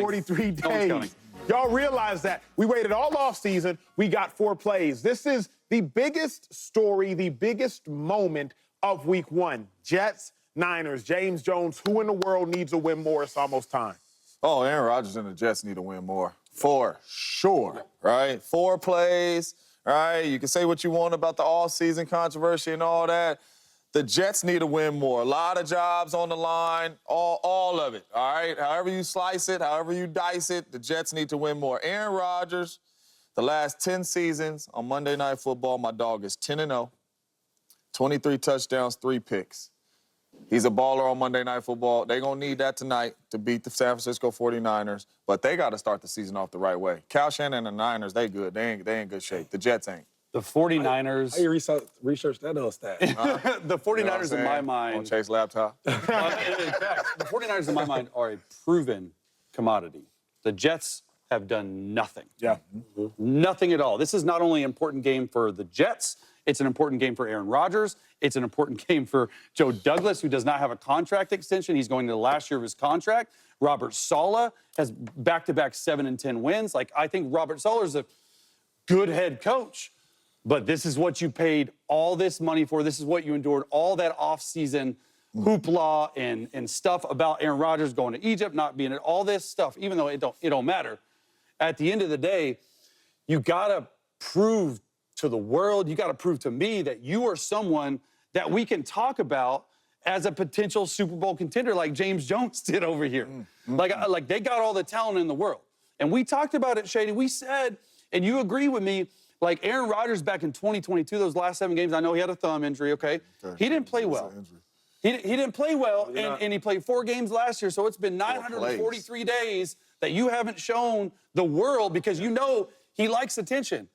43 No one's counting. days. Y'all realize that we waited all off season. We got 4 plays. This is the biggest story, the biggest moment of week 1. Jets, Niners, James Jones. Who in the world needs to win more? It's almost time. Oh, Aaron Rodgers and the Jets need to win more. For sure, right? 4 plays, right? You can say what you want about the all-season controversy and all that. The Jets need to win more. A lot of jobs on the line, all of it, all right? However you slice it, however you dice it, the Jets need to win more. Aaron Rodgers, the last 10 seasons on Monday Night Football, my dog is 10-0, 23 touchdowns, 3 picks. He's a baller on Monday Night Football. They're going to need that tonight to beat the San Francisco 49ers, but they got to start the season off the right way. Cal Shannon and the Niners, they good. They in good shape. The Jets ain't. The 49ers. How you research that other stat? The 49ers, in my mind. On Chase laptop. The 49ers, in my mind, are a proven commodity. The Jets have done nothing. Yeah. Nothing at all. This is not only an important game for the Jets, it's an important game for Aaron Rodgers. It's an important game for Joe Douglas, who does not have a contract extension. He's going to the last year of his contract. Robert Saleh has back-to-back 7 and 10 wins. Like, I think Robert Saleh is a good head coach. But this is what you paid all this money for. This is what you endured all that offseason hoopla and stuff about Aaron Rodgers going to Egypt, not being at all this stuff, even though it don't matter. At the end of the day, you got to prove to the world, you got to prove to me that you are someone that we can talk about as a potential Super Bowl contender like James Jones did over here. Like they got all the talent in the world. And we talked about it, Shady. We said, and you agree with me, like Aaron Rodgers back in 2022, those last 7 games, I know he had a thumb injury, okay? He didn't play well. He didn't play well, and he played 4 games last year, so it's been 943 days that you haven't shown the world because you know he likes attention,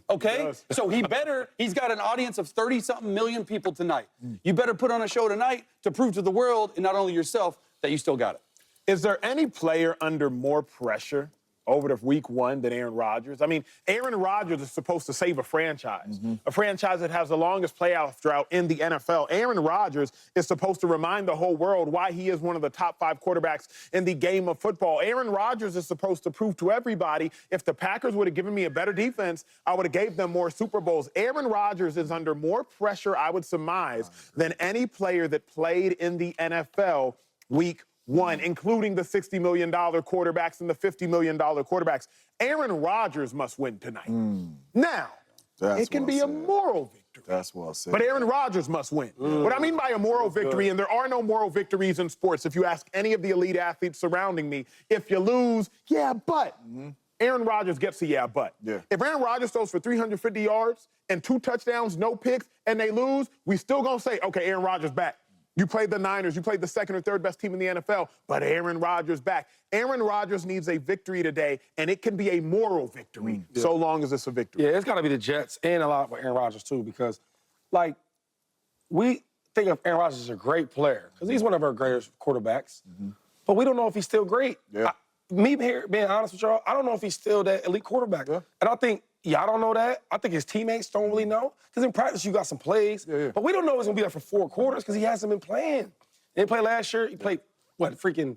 okay? So he's got an audience of 30-something million people tonight. You better put on a show tonight to prove to the world, and not only yourself, that you still got it. Is there any player under more pressure over the week 1 than Aaron Rodgers? I mean, Aaron Rodgers is supposed to save a franchise that has the longest playoff drought in the NFL. Aaron Rodgers is supposed to remind the whole world why he is one of the top 5 quarterbacks in the game of football. Aaron Rodgers is supposed to prove to everybody, if the Packers would have given me a better defense, I would have gave them more Super Bowls. Aaron Rodgers is under more pressure, I would surmise, than any player that played in the NFL week 1, including the $60 million quarterbacks and the $50 million quarterbacks. Aaron Rodgers must win tonight. Now, it can be a moral victory. That's well said. But Aaron Rodgers must win. What I mean by a moral victory, and there are no moral victories in sports, if you ask any of the elite athletes surrounding me, if you lose, yeah, but. Aaron Rodgers gets a yeah, but. If Aaron Rodgers throws for 350 yards and 2 touchdowns, no picks, and they lose, we still gonna say, okay, Aaron Rodgers back. You played the Niners. You played the 2nd or 3rd best team in the NFL, but Aaron Rodgers back. Aaron Rodgers needs a victory today, and it can be a moral victory so long as it's a victory. Yeah, it's got to be the Jets and a lot for Aaron Rodgers, too, because, like, we think of Aaron Rodgers as a great player because he's one of our greatest quarterbacks, but we don't know if he's still great. Me here, being honest with y'all, I don't know if he's still that elite quarterback. And I think y'all don't know that. I think his teammates don't really know. Because in practice, you got some plays. But we don't know he's going to be there for 4 quarters because he hasn't been playing. He didn't play last year. He played, in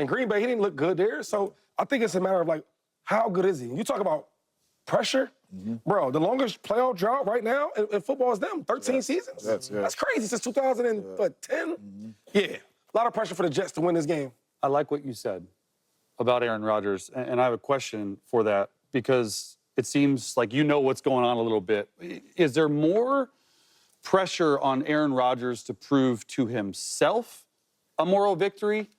Green Bay. He didn't look good there. So I think it's a matter of, like, how good is he? You talk about pressure. Bro, the longest playoff drought right now in football is them, 13 seasons. That's crazy, since 2010. Yeah, a lot of pressure for the Jets to win this game. I like what you said about Aaron Rodgers, and I have a question for that because it seems like you know what's going on a little bit. Is there more pressure on Aaron Rodgers to prove to himself a moral victory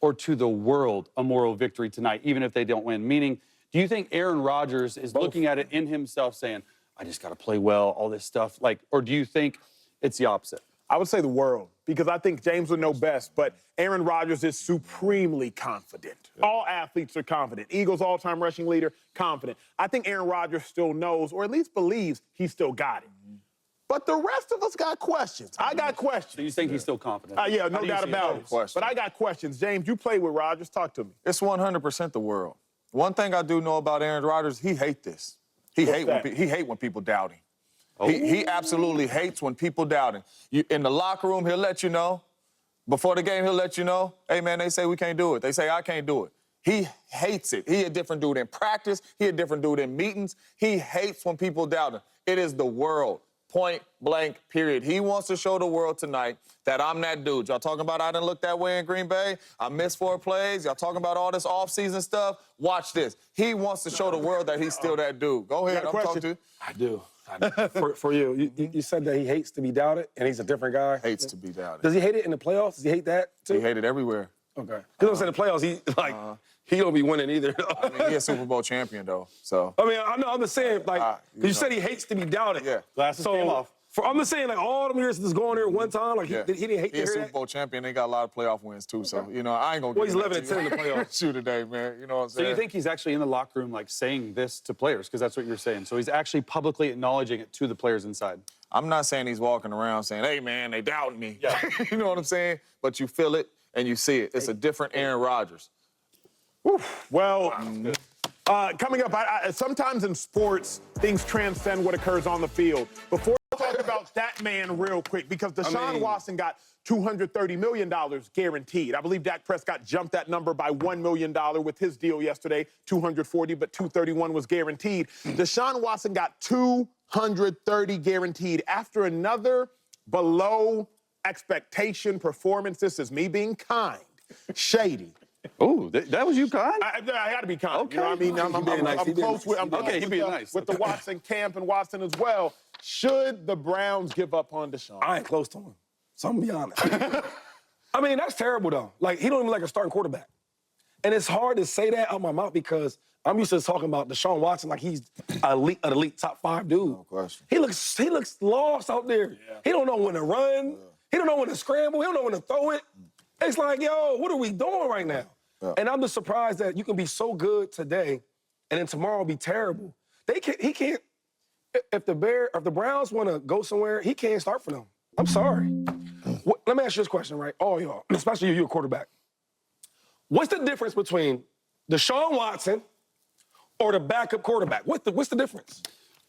or to the world a moral victory tonight, even if they don't win? Meaning, do you think Aaron Rodgers is looking at it in himself saying, I just got to play well, all this stuff, or do you think it's the opposite? I would say the world, because I think James would know best, but Aaron Rodgers is supremely confident. All athletes are confident. Eagles all-time rushing leader, confident. I think Aaron Rodgers still knows, or at least believes, he still got it. But the rest of us got questions. I got questions. So you think he's still confident? Yeah, no doubt about it. But I got questions. James, you played with Rodgers. Talk to me. It's 100% the world. One thing I do know about Aaron Rodgers, he hate this. He hate when people doubt him. He absolutely hates when people doubt him. In the locker room, he'll let you know. Before the game, he'll let you know, hey, man, they say we can't do it. They say I can't do it. He hates it. He a different dude in practice. He a different dude in meetings. He hates when people doubt him. It is the world. Point blank, period. He wants to show the world tonight that I'm that dude. Y'all talking about I didn't look that way in Green Bay? I missed 4 plays. Y'all talking about all this offseason stuff? Watch this. He wants to show the world that he's still that dude. Go ahead, I'm talking to you. I do. For you, you said that he hates to be doubted, and he's a different guy. Hates to be doubted. Does he hate it in the playoffs? Does he hate that too? He hated everywhere. Okay. Because in the playoffs, he don't be winning either. I mean, he a Super Bowl champion, though, so. I mean, I know, I'm just saying, like, 'cause you said he hates to be doubted. Yeah. Glasses came off. I'm just saying, like, all them years just going there one time, like, Yeah. he didn't hate to He a hear Super that. Bowl champion. They got a lot of playoff wins, too, so, you know, I ain't gonna Well, get he's 11 and 10 in the playoffs. Shoot today, man. You know what I'm saying? So you think he's actually in the locker room, like, saying this to players? Because that's what you're saying. So he's actually publicly acknowledging it to the players inside. I'm not saying he's walking around saying, hey, man, they doubting me. Yeah. You know what I'm saying? But you feel it and you see it. It's a different Aaron Rodgers. Well, coming up, sometimes in sports, things transcend what occurs on the field. Before I talk about that man real quick, because Deshaun Watson got $230 million guaranteed. I believe Dak Prescott jumped that number by $1 million with his deal yesterday, $240, but $231 was guaranteed. Deshaun Watson got $230 guaranteed after another below expectation performance. This is me being kind, shady. Oh, that was you, Con? I got to be kind. Okay. You know what I mean? I'm being nice. He being close with, I'm Okay, close he with being the, nice. with the Watson camp and Watson as well. Should the Browns give up on Deshaun? I ain't close to him, so I'm gonna be honest. I mean, that's terrible, though. Like, he don't even like a starting quarterback. And it's hard to say that out my mouth because I'm used to talking about Deshaun Watson like he's an elite top 5 dude. No question. He looks lost out there. Yeah. He don't know when to run. Yeah. He don't know when to scramble. He don't know when to throw it. It's like, yo, what are we doing right now? Yeah. And I'm just surprised that you can be so good today and then tomorrow be terrible. He can't. If the Browns want to go somewhere, he can't start for them. I'm sorry. Let me ask you this question, right? All y'all, especially you, a quarterback. What's the difference between Deshaun Watson or the backup quarterback? What's the difference?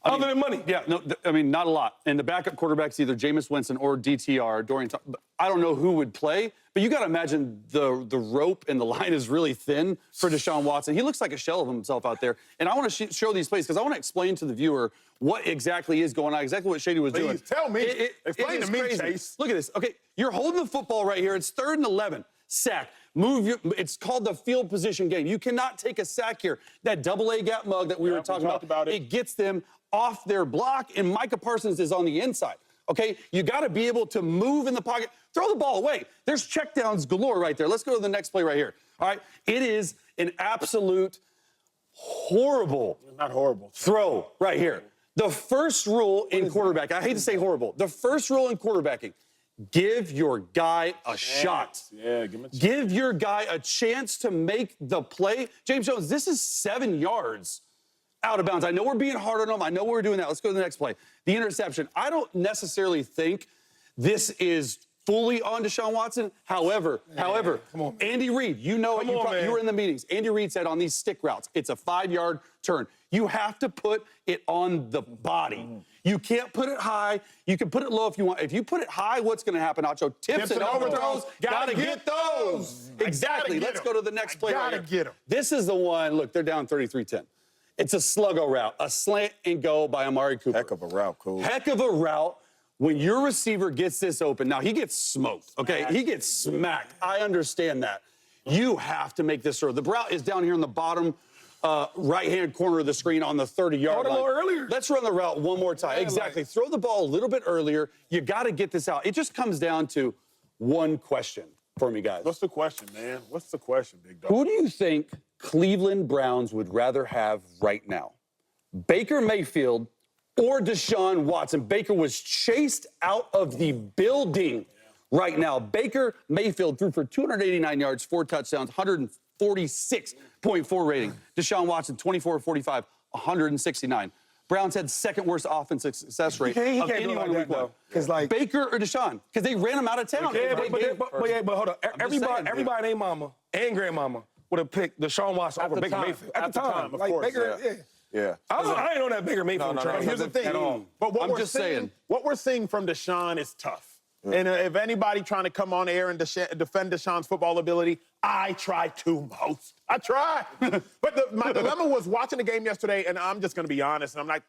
Other than money. Yeah, no, I mean, not a lot. And the backup quarterback's either Jameis Winston or DTR, Dorian. I don't know who would play, but you got to imagine the rope and the line is really thin for Deshaun Watson. He looks like a shell of himself out there. And I want to show these plays because I want to explain to the viewer what exactly is going on, exactly what Shady was doing. Please tell me. Explain to me, crazy. Chase. Look at this. Okay, you're holding the football right here. It's 3rd and 11. Sack. It's called the field position game. You cannot take a sack here. That double-A gap mug that we were talking about, it gets them off their block, and Micah Parsons is on the inside. Okay, you got to be able to move in the pocket. Throw the ball away. There's checkdowns galore right there. Let's go to the next play right here. All right, it is an absolute horrible, not horrible, throw right here. The first rule in quarterback, I hate to say horrible, the first rule in quarterbacking, give your guy a shot. Yeah, give him a chance. Give your guy a chance to make the play. James Jones, this is 7 yards out of bounds. I know we're being hard on him. I know we're doing that. Let's go to the next play. The interception. I don't necessarily think this is fully on Deshaun Watson. However, come on, Andy Reid, you know it. You were in the meetings. Andy Reid said on these stick routes, it's a 5-yard turn. You have to put it on the body. You can't put it high. You can put it low if you want. If you put it high, what's going to happen, Nacho? Tips and overthrows. Gotta get those. Exactly. Let's go to the next play. Gotta get them. This is the one. Look, they're down 33-10. It's a sluggo route, a slant and go by Amari Cooper. Heck of a route, Cole. Heck of a route. When your receiver gets this open, now he gets smoked, okay? He gets smacked. I understand that. You have to make this throw. The route is down here in the bottom right-hand corner of the screen on the 30-yard line. Earlier. Let's run the route one more time. Exactly. Throw the ball a little bit earlier. You got to get this out. It just comes down to one question for me, guys. What's the question, man? What's the question, big dog? Who do you think Cleveland Browns would rather have right now? Baker Mayfield or Deshaun Watson? Baker was chased out of the building right now. Baker Mayfield threw for 289 yards, 4 touchdowns, 146.4 rating. Deshaun Watson, 24-45, 169. Browns had 2nd worst offensive success rate of anyone in week 1. Like, Baker or Deshaun? Because they ran him out of town. Yeah, but hold on. Everybody named mama and grandmama would have picked Deshaun Watson over Baker Mayfield. At the time, of like course. Baker, Yeah. I ain't on that Baker Mayfield train. Here's the thing. at all. But what I'm we're just seeing, saying. what we're seeing from Deshaun is tough. And if anybody trying to come on air and defend Deshaun's football ability, I try to most. I try. But my dilemma was watching the game yesterday, and I'm just going to be honest, and I'm not